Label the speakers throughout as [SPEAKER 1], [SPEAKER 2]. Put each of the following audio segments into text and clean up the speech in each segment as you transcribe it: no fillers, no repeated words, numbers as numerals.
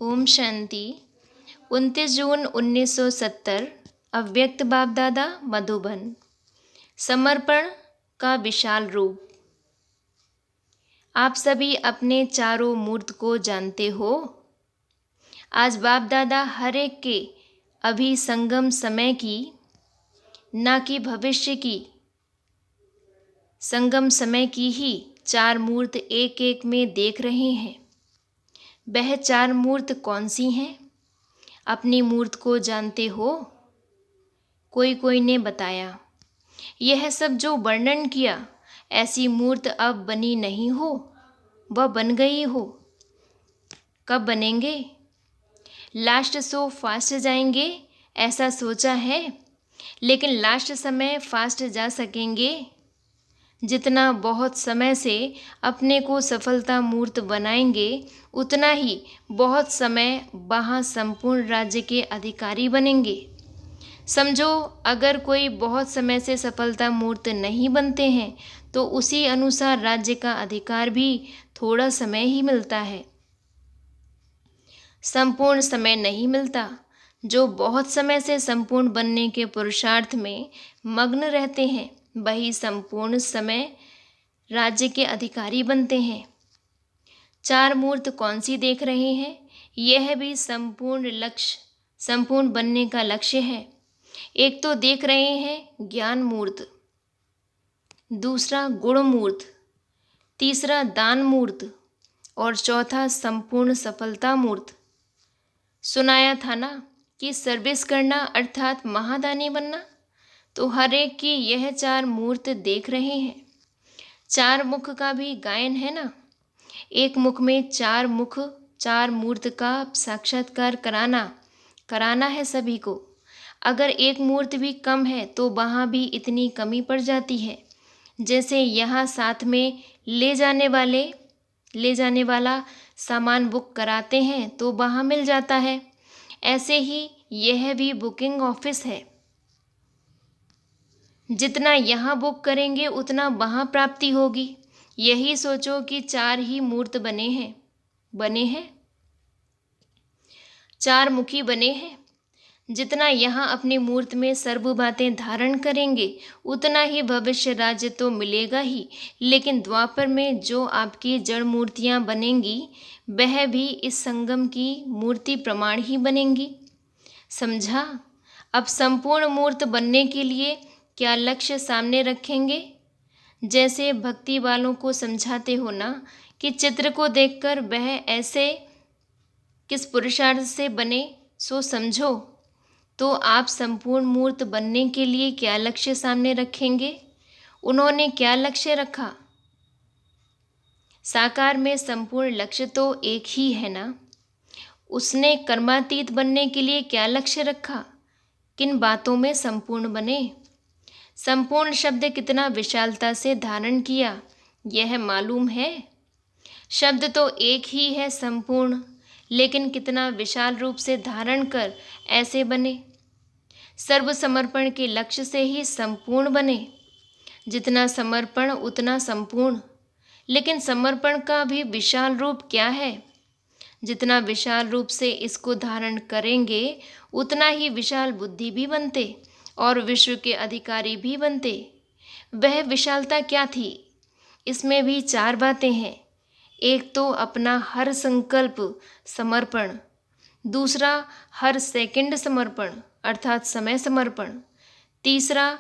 [SPEAKER 1] ओम शांति। 29 जून 1970। अव्यक्त बाप दादा मधुबन। समर्पण का विशाल रूप। आप सभी अपने चारों मूर्त को जानते हो। आज बाप दादा हर एक के अभी संगम समय की, ना कि भविष्य की, संगम समय की ही चार मूर्त एक एक में देख रहे हैं। वह चार मूर्त कौन सी हैं? अपनी मूर्त को जानते हो? कोई ने बताया, यह सब जो वर्णन किया, ऐसी मूर्त अब बनी नहीं हो, वह बन गई हो। कब बनेंगे? लास्ट सो फास्ट जाएंगे ऐसा सोचा है, लेकिन लास्ट समय फास्ट जा सकेंगे? जितना बहुत समय से अपने को सफलता मूर्त बनाएंगे, उतना ही बहुत समय वहाँ संपूर्ण राज्य के अधिकारी बनेंगे। समझो, अगर कोई बहुत समय से सफलता मूर्त नहीं बनते हैं तो उसी अनुसार राज्य का अधिकार भी थोड़ा समय ही मिलता है, संपूर्ण समय नहीं मिलता। जो बहुत समय से संपूर्ण बनने के पुरुषार्थ में मग्न रहते हैं, वही संपूर्ण समय राज्य के अधिकारी बनते हैं। चार मूर्त कौन सी देख रहे हैं? यह भी संपूर्ण बनने का लक्ष्य है। एक तो देख रहे हैं ज्ञान मूर्त, दूसरा गुण मूर्त, तीसरा दान मूर्त और चौथा संपूर्ण सफलता मूर्त। सुनाया था ना कि सर्विस करना अर्थात महादानी बनना। तो हर एक की यह चार मूर्त देख रहे हैं। चार मुख का भी गायन है ना। एक मुख में चार मूर्त का साक्षात्कार कराना है सभी को। अगर एक मूर्त भी कम है तो वहाँ भी इतनी कमी पड़ जाती है। जैसे यहाँ साथ में ले जाने वाला सामान बुक कराते हैं तो वहाँ मिल जाता है, ऐसे ही यह भी बुकिंग ऑफिस है। जितना यहाँ बुक करेंगे उतना वहाँ प्राप्ति होगी। यही सोचो कि चार ही मूर्त बने हैं, चार मुखी बने हैं। जितना यहाँ अपनी मूर्त में सर्व बातें धारण करेंगे, उतना ही भविष्य राज्य तो मिलेगा ही, लेकिन द्वापर में जो आपकी जड़ मूर्तियाँ बनेंगी, वह भी इस संगम की मूर्ति प्रमाण ही बनेंगी। समझा? अब संपूर्ण मूर्त बनने के लिए क्या लक्ष्य सामने रखेंगे? जैसे भक्ति वालों को समझाते हो ना कि चित्र को देखकर वह ऐसे किस पुरुषार्थ से बने, सो समझो। तो आप संपूर्ण मूर्त बनने के लिए क्या लक्ष्य सामने रखेंगे? उन्होंने क्या लक्ष्य रखा? साकार में संपूर्ण लक्ष्य तो एक ही है ना। उसने कर्मातीत बनने के लिए क्या लक्ष्य रखा? किन बातों में संपूर्ण बने? संपूर्ण शब्द कितना विशालता से धारण किया, यह मालूम है। शब्द तो एक ही है संपूर्ण, लेकिन कितना विशाल रूप से धारण कर ऐसे बने। सर्व समर्पण के लक्ष्य से ही संपूर्ण बने। जितना समर्पण उतना संपूर्ण। लेकिन समर्पण का भी विशाल रूप क्या है? जितना विशाल रूप से इसको धारण करेंगे, उतना ही विशाल बुद्धि भी बनते और विश्व के अधिकारी भी बनते। वह विशालता क्या थी? इसमें भी चार बातें हैं। एक तो अपना हर संकल्प समर्पण, दूसरा हर सेकंड समर्पण अर्थात समय समर्पण, तीसरा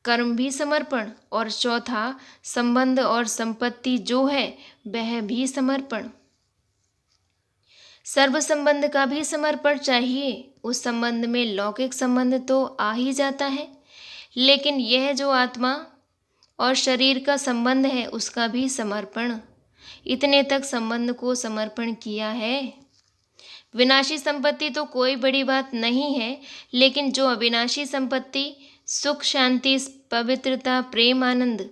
[SPEAKER 1] कर्म भी समर्पण और चौथा संबंध और संपत्ति जो है वह भी समर्पण। सर्व संबंध का भी समर्पण चाहिए। उस संबंध में लौकिक संबंध तो आ ही जाता है, लेकिन यह जो आत्मा और शरीर का संबंध है उसका भी समर्पण। इतने तक संबंध को समर्पण किया है। विनाशी संपत्ति तो कोई बड़ी बात नहीं है, लेकिन जो अविनाशी संपत्ति सुख, शांति, पवित्रता, प्रेम, आनंद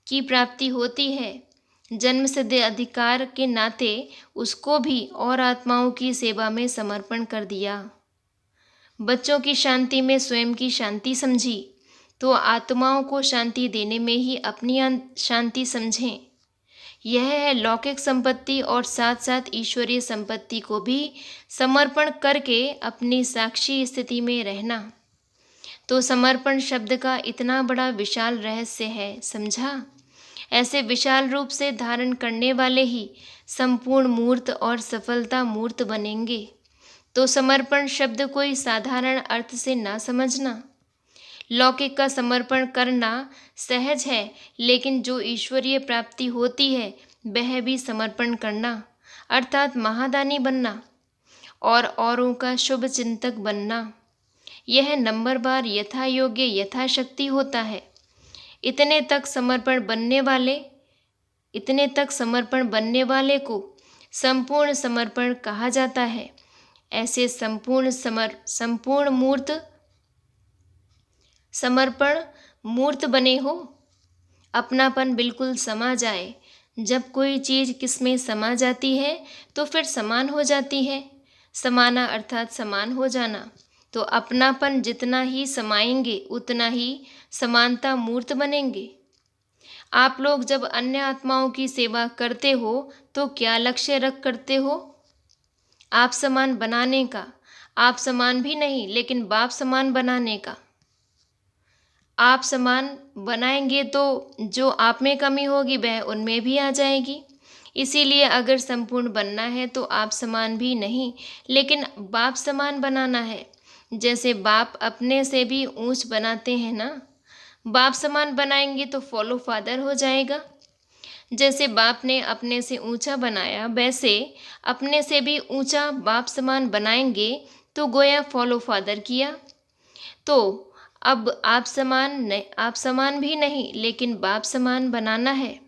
[SPEAKER 1] की प्राप्ति होती है, जन्म सिद्ध अधिकार के नाते उसको भी और आत्माओं की सेवा में समर्पण कर दिया। बच्चों की शांति में स्वयं की शांति समझी, तो आत्माओं को शांति देने में ही अपनी शांति समझें। यह है लौकिक संपत्ति और साथ साथ ईश्वरीय संपत्ति को भी समर्पण करके अपनी साक्षी स्थिति में रहना। तो समर्पण शब्द का इतना बड़ा विशाल रहस्य है, समझा? ऐसे विशाल रूप से धारण करने वाले ही संपूर्ण मूर्त और सफलता मूर्त बनेंगे। तो समर्पण शब्द कोई साधारण अर्थ से ना समझना। लौकिक का समर्पण करना सहज है, लेकिन जो ईश्वरीय प्राप्ति होती है वह भी समर्पण करना, अर्थात महादानी बनना और औरों का शुभ चिंतक बनना, यह नंबर बार यथा योग्य यथाशक्ति होता है। इतने तक समर्पण बनने वाले को संपूर्ण समर्पण कहा जाता है। ऐसे संपूर्ण समर्पण मूर्त बने हो। अपनापन बिल्कुल समा जाए। जब कोई चीज़ किसमें समा जाती है तो फिर समान हो जाती है। समाना अर्थात समान हो जाना। तो अपनापन जितना ही समाएंगे उतना ही समानता मूर्त बनेंगे। आप लोग जब अन्य आत्माओं की सेवा करते हो तो क्या लक्ष्य रख करते हो? आप समान बनाने का। आप समान भी नहीं, लेकिन बाप समान बनाने का। आप समान बनाएंगे तो जो आप में कमी होगी वह उनमें भी आ जाएगी। इसीलिए अगर संपूर्ण बनना है तो आप समान भी नहीं, लेकिन बाप समान बनाना है। जैसे बाप अपने से भी ऊंच बनाते हैं ना, बाप समान बनाएंगे तो फॉलो फादर हो जाएगा। जैसे बाप ने अपने से ऊंचा बनाया, वैसे अपने से भी ऊंचा बाप समान बनाएंगे तो गोया फॉलो फादर किया। तो अब आप समान भी नहीं, लेकिन बाप समान बनाना है।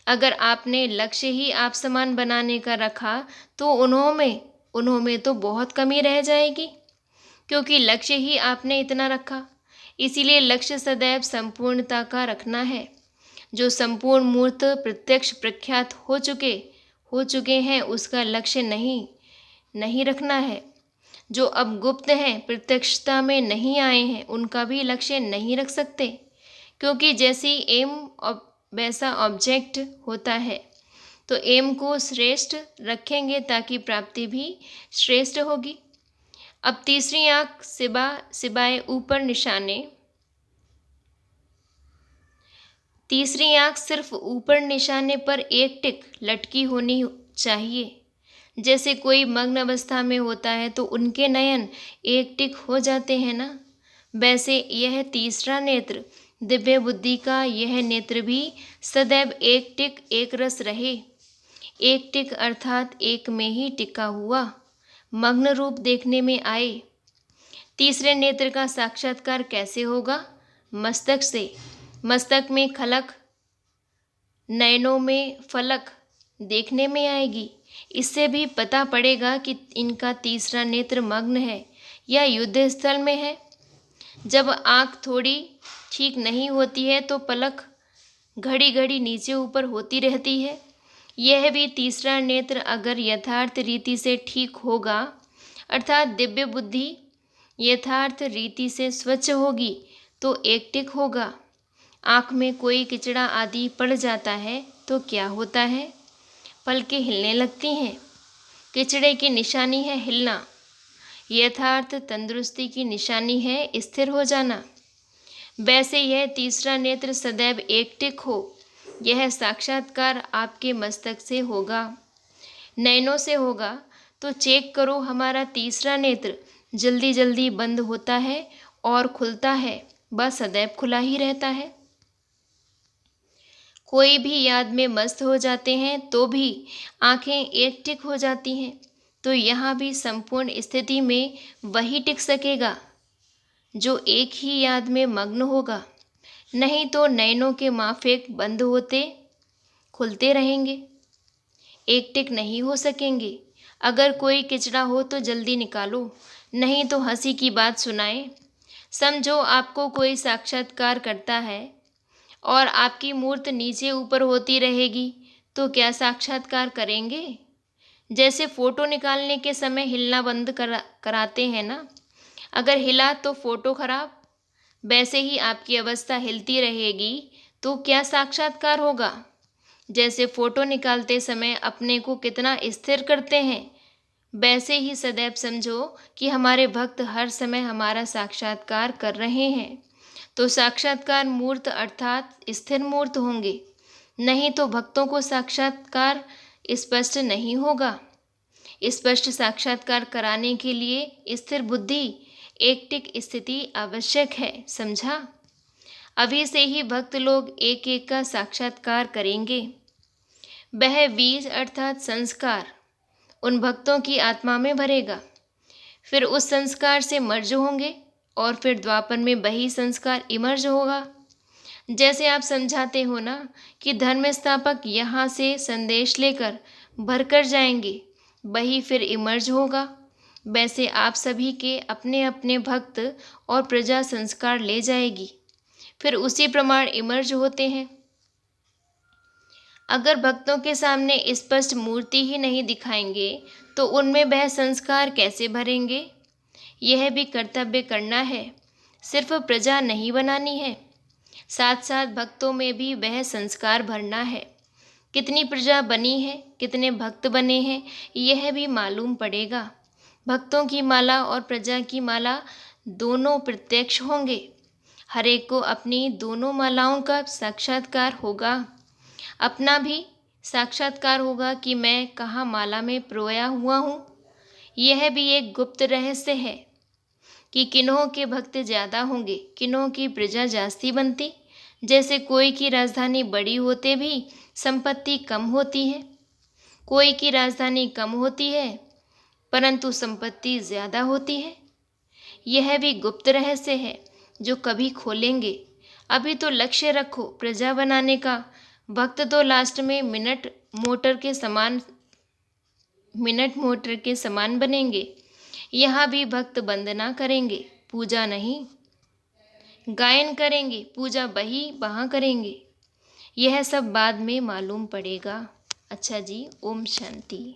[SPEAKER 1] अगर आपने लक्ष्य ही आप समान बनाने का रखा तो उन्हों में तो बहुत कमी रह जाएगी, क्योंकि लक्ष्य ही आपने इतना रखा। इसीलिए लक्ष्य सदैव संपूर्णता का रखना है। जो संपूर्ण मूर्त प्रत्यक्ष प्रख्यात हो चुके हैं उसका लक्ष्य नहीं रखना है। जो अब गुप्त हैं, प्रत्यक्षता में नहीं आए हैं, उनका भी लक्ष्य नहीं रख सकते, क्योंकि जैसी एम वैसा ऑब्जेक्ट होता है। तो एम को श्रेष्ठ रखेंगे ताकि प्राप्ति भी श्रेष्ठ होगी। अब तीसरी आंख सिवाय ऊपर निशाने, तीसरी आंख सिर्फ ऊपर निशाने पर एक टिक लटकी होनी चाहिए। जैसे कोई मग्न अवस्था में होता है तो उनके नयन एक टिक हो जाते हैं ना, वैसे यह तीसरा नेत्र दिव्य बुद्धि का यह नेत्र भी सदैव एक टिक एक रस रहे। एक टिक अर्थात एक में ही टिका हुआ मग्न रूप देखने में आए। तीसरे नेत्र का साक्षात्कार कैसे होगा? मस्तक से। मस्तक में खलक, नयनों में फलक देखने में आएगी। इससे भी पता पड़ेगा कि इनका तीसरा नेत्र मग्न है या युद्ध स्थल में है। जब आँख थोड़ी ठीक नहीं होती है तो पलक घड़ी घड़ी नीचे ऊपर होती रहती है। यह भी तीसरा नेत्र अगर यथार्थ रीति से ठीक होगा, अर्थात दिव्य बुद्धि यथार्थ रीति से स्वच्छ होगी तो एक टिक होगा। आँख में कोई किचड़ा आदि पड़ जाता है तो क्या होता है? पलकें हिलने लगती हैं। किचड़े की निशानी है हिलना। यथार्थ तंदुरुस्ती की निशानी है स्थिर हो जाना। वैसे यह तीसरा नेत्र सदैव एक टिक हो, यह साक्षात्कार आपके मस्तक से होगा, नयनों से होगा। तो चेक करो, हमारा तीसरा नेत्र जल्दी जल्दी बंद होता है और खुलता है, बस सदैव खुला ही रहता है। कोई भी याद में मस्त हो जाते हैं तो भी आंखें एक टिक हो जाती हैं। तो यहाँ भी संपूर्ण स्थिति में वही टिक सकेगा जो एक ही याद में मग्न होगा, नहीं तो नयनों के माफिक बंद होते खुलते रहेंगे, एक टिक नहीं हो सकेंगे। अगर कोई किचड़ा हो तो जल्दी निकालो, नहीं तो हंसी की बात सुनाए। समझो आपको कोई साक्षात्कार करता है और आपकी मूर्त नीचे ऊपर होती रहेगी तो क्या साक्षात्कार करेंगे? जैसे फ़ोटो निकालने के समय हिलना बंद कराते हैं ना, अगर हिला तो फ़ोटो खराब, वैसे ही आपकी अवस्था हिलती रहेगी तो क्या साक्षात्कार होगा? जैसे फोटो निकालते समय अपने को कितना स्थिर करते हैं, वैसे ही सदैव समझो कि हमारे भक्त हर समय हमारा साक्षात्कार कर रहे हैं। तो साक्षात्कार मूर्त अर्थात स्थिर मूर्त होंगे, नहीं तो भक्तों को साक्षात्कार स्पष्ट नहीं होगा। स्पष्ट साक्षात्कार कराने के लिए स्थिर बुद्धि, एकटिक स्थिति आवश्यक है, समझा। अभी से ही भक्त लोग एक एक का साक्षात्कार करेंगे। वह बीज अर्थात संस्कार उन भक्तों की आत्मा में भरेगा, फिर उस संस्कार से मर्ज होंगे और फिर द्वापर में वही संस्कार इमर्ज होगा। जैसे आप समझाते हो ना कि धर्म स्थापक यहाँ से संदेश लेकर भरकर जाएंगे, वही फिर इमर्ज होगा, वैसे आप सभी के अपने अपने भक्त और प्रजा संस्कार ले जाएगी, फिर उसी प्रमाण इमर्ज होते हैं। अगर भक्तों के सामने स्पष्ट मूर्ति ही नहीं दिखाएंगे तो उनमें वह संस्कार कैसे भरेंगे। यह भी कर्तव्य करना है, सिर्फ प्रजा नहीं बनानी है, साथ साथ भक्तों में भी वह संस्कार भरना है। कितनी प्रजा बनी है, कितने भक्त बने हैं, यह भी मालूम पड़ेगा। भक्तों की माला और प्रजा की माला दोनों प्रत्यक्ष होंगे, हर एक को अपनी दोनों मालाओं का साक्षात्कार होगा। अपना भी साक्षात्कार होगा कि मैं कहाँ माला में प्रोया हुआ हूँ। यह भी एक गुप्त रहस्य है कि किन्हों के भक्त ज़्यादा होंगे, किन्हों की प्रजा जास्ती बनती। जैसे कोई की राजधानी बड़ी होते भी संपत्ति कम होती है, कोई की राजधानी कम होती है परंतु संपत्ति ज़्यादा होती है। यह भी गुप्त रहस्य है जो कभी खोलेंगे। अभी तो लक्ष्य रखो प्रजा बनाने का, भक्त तो लास्ट में मिनट मोटर के समान बनेंगे। यहाँ भी भक्त वंदना करेंगे, पूजा नहीं। गायन करेंगे, पूजा वही वहाँ करेंगे। यह सब बाद में मालूम पड़ेगा। अच्छा जी, ओम शांति।